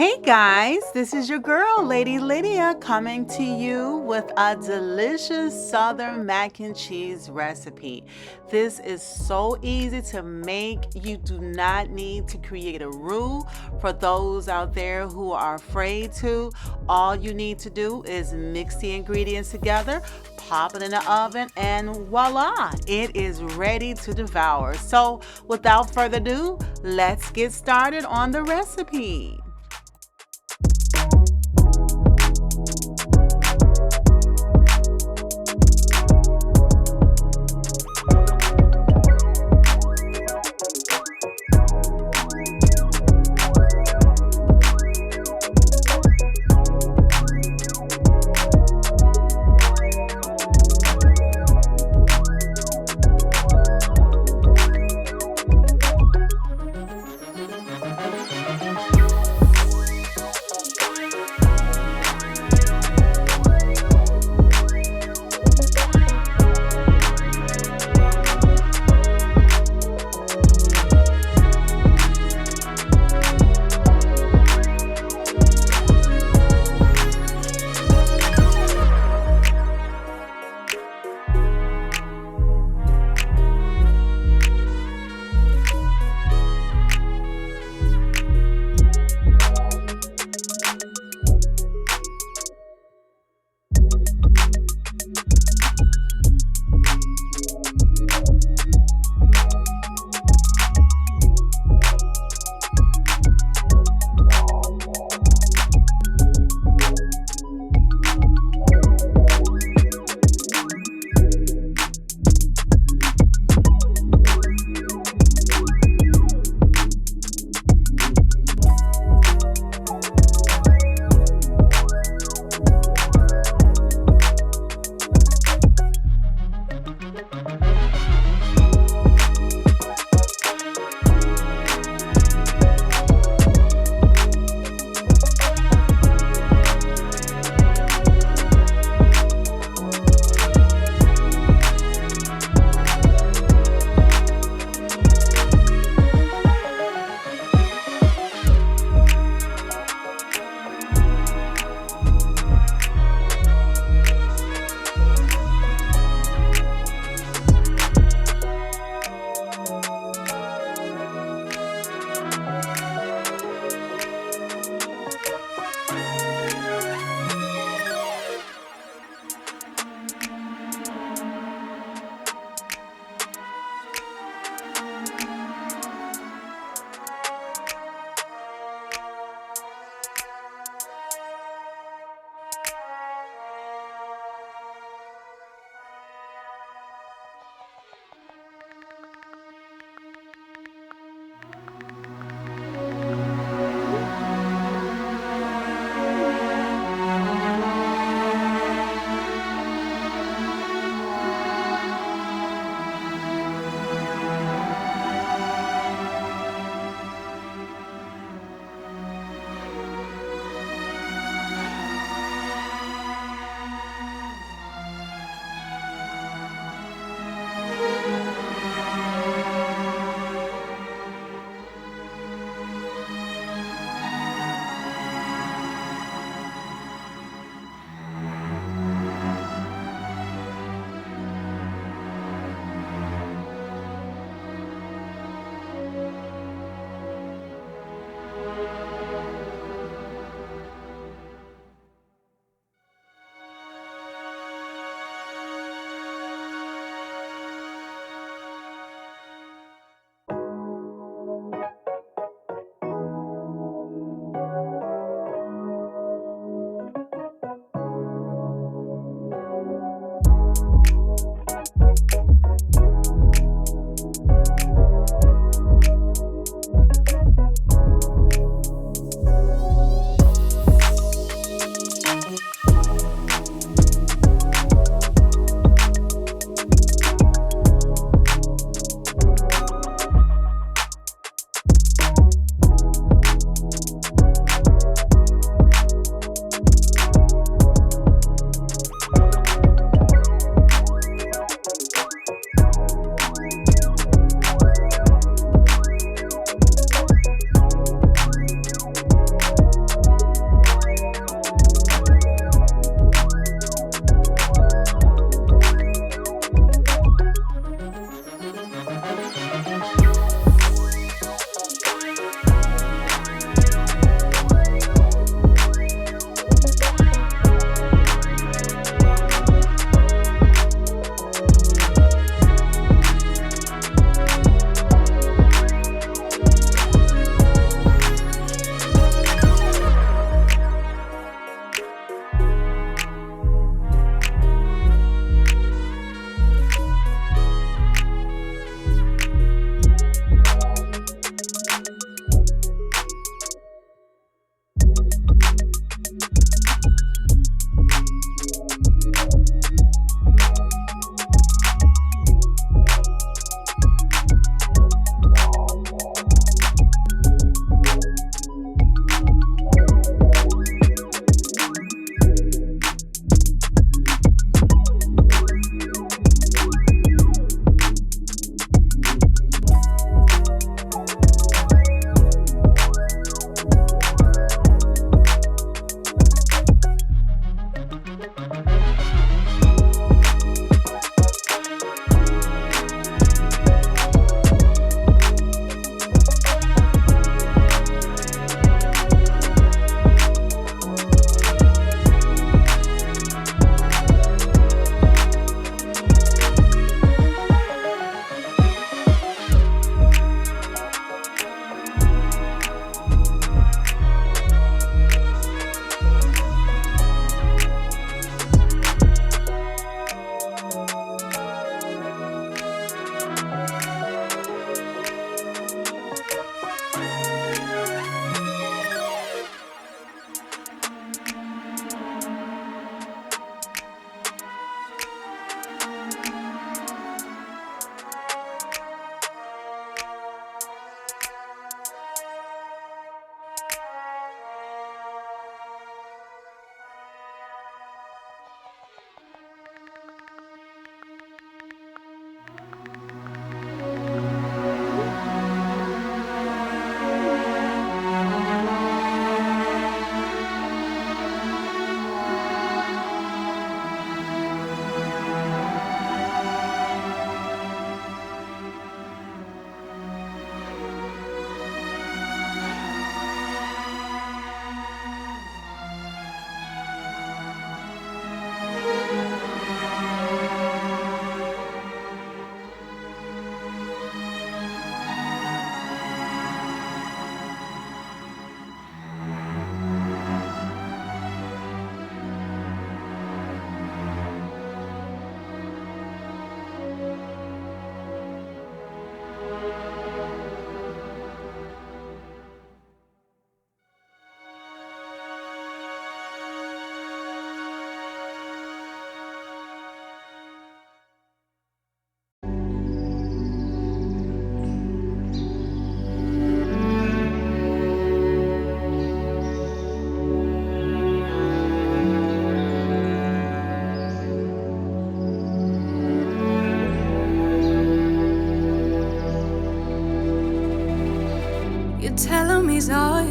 Hey guys, this is your girl, Lady Lydia, coming to you with a delicious Southern mac and cheese recipe. This is so easy to make. You do not need to create a roux. For those out there who are afraid to, all you need to do is mix the ingredients together, pop it in the oven, and voila, it is ready to devour. So, without further ado, let's get started on the recipe.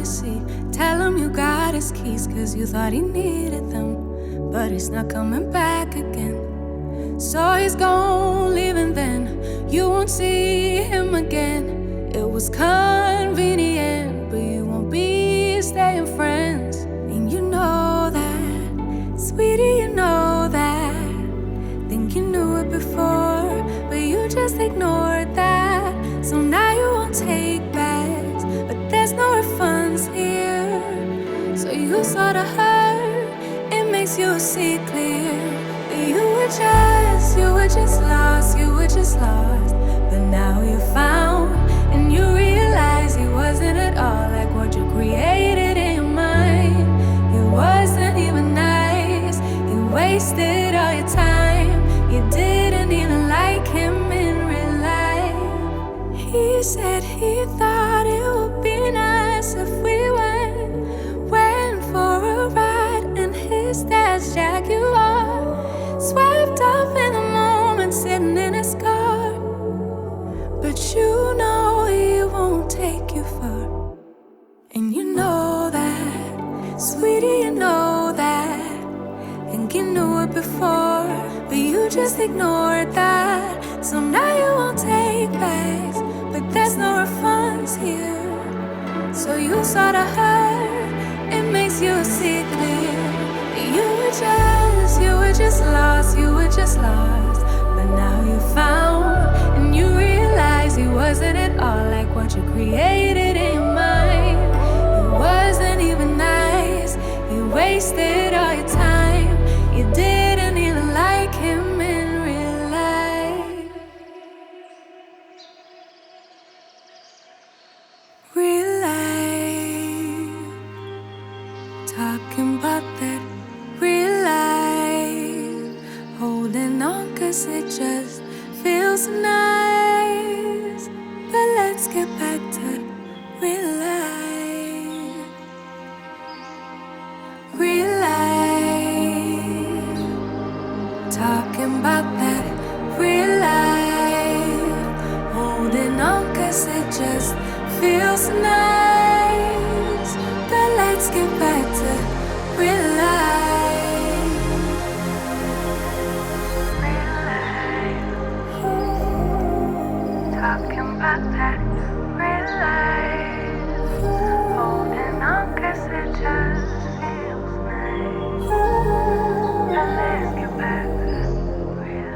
you see. Tell him you got his keys, cause you thought he needed them, but he's not coming back again. So he's gone, leaving then. You won't see him again. It was convenient, but you won't be staying friends. And you know that, sweetie, you know that. Think you knew it before, but you just ignored that. So now you won't take backs, but there's no refunds here. So you sorta hurt, it makes you see clear. You were just lost, you were just lost. But now you found, and you realize he wasn't at all like what you created in your mind. He wasn't even nice, he wasted all your time. You didn't even like him in real life. He said he thought it would be nice if we went for a ride in his dad's Jaguar. Swept up in the moment, sitting in his car. But you know he won't take you far. And you know that, sweetie, you know that. Think you knew it before, but you just ignored that. So now you won't take backs, but there's no refunds here. So you sorta hurt, it makes you see clear. You were just lost, you were just lost. But now you found, and you realize he wasn't at all like what you created in your mind. He wasn't even nice, he wasted all your time. You didn't even like him in real life. Real life. Talking about that real life. Holding on cause it just feels nice. But let's get back to real life. Real life. Talking about that real life. Holding on cause it just feels nice. But let's get back to real life. Real life. Talking about that real life. Holding on cause it just feels nice. But let's get back to real life.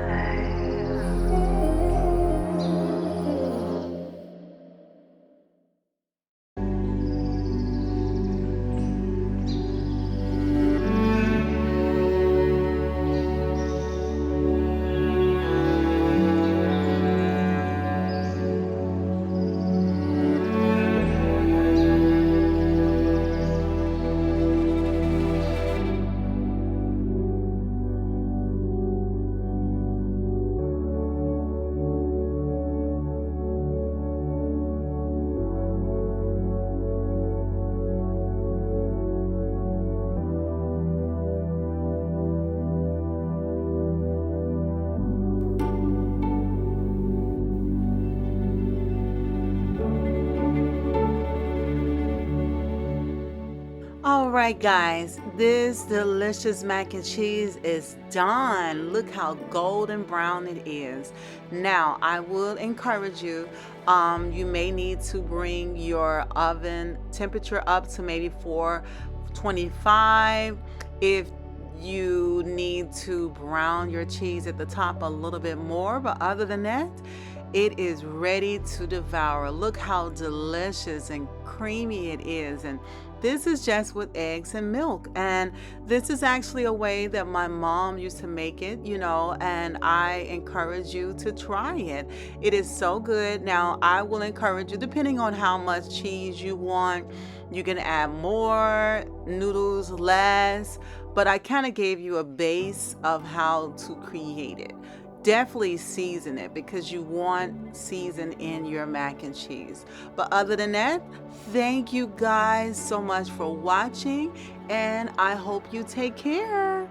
All right, guys, this delicious mac and cheese is done. Look how golden brown it is. Now, I will encourage you, you may need to bring your oven temperature up to maybe 425 if you need to brown your cheese at the top a little bit more. But other than that, it is ready to devour. Look how delicious and creamy it is. And this is just with eggs and milk. And this is actually a way that my mom used to make it, and I encourage you to try it. It is so good. Now, I will encourage you, depending on how much cheese you want, you can add more noodles, less, but I kind of gave you a base of how to create it. Definitely season it because you want season in your mac and cheese. But other than that, thank you guys so much for watching, and I hope you take care.